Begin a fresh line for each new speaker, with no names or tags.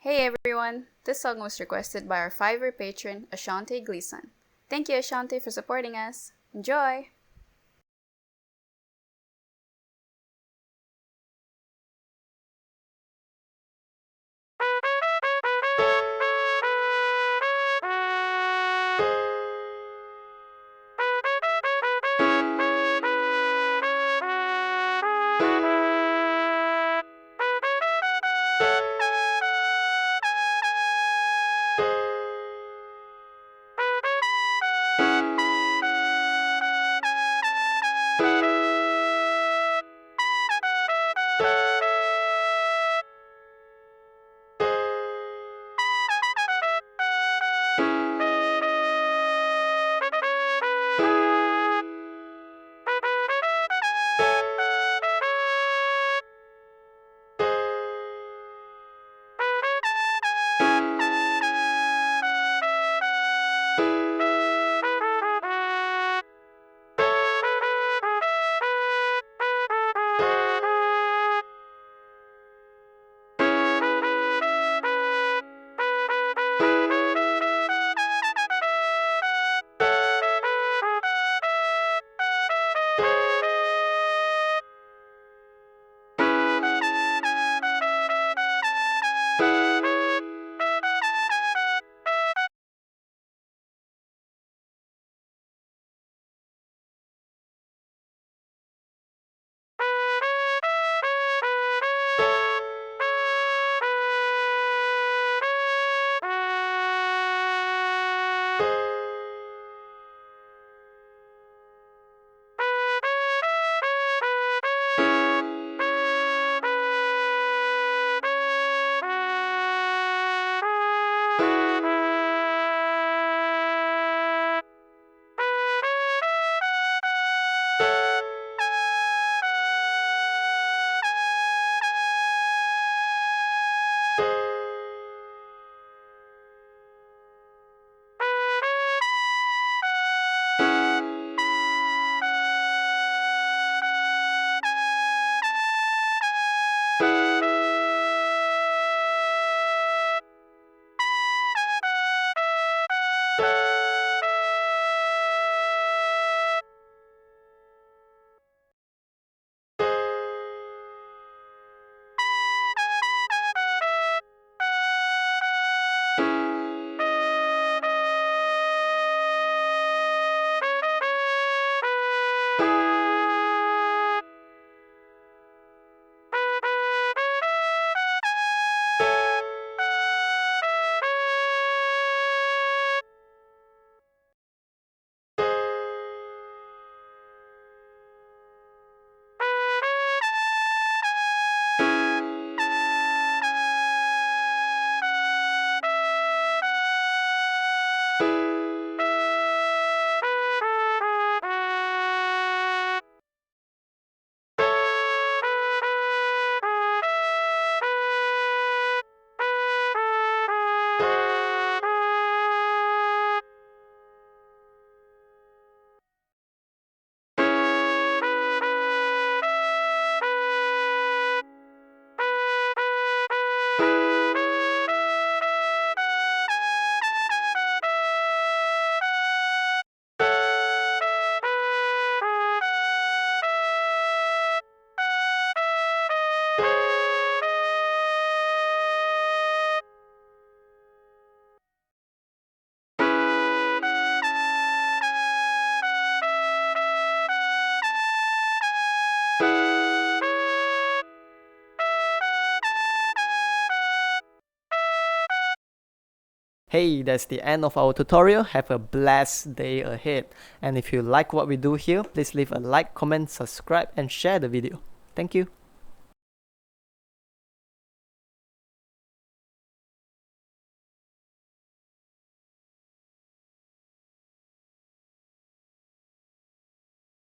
Hey everyone! This song was requested by our Fiverr patron, Ashante Gleason. Thank you, Ashante, for supporting us. Enjoy!
Hey, that's the end of our tutorial. Have a blessed day ahead. And if you like what we do here, please leave a like, comment, subscribe, and share the video. Thank you.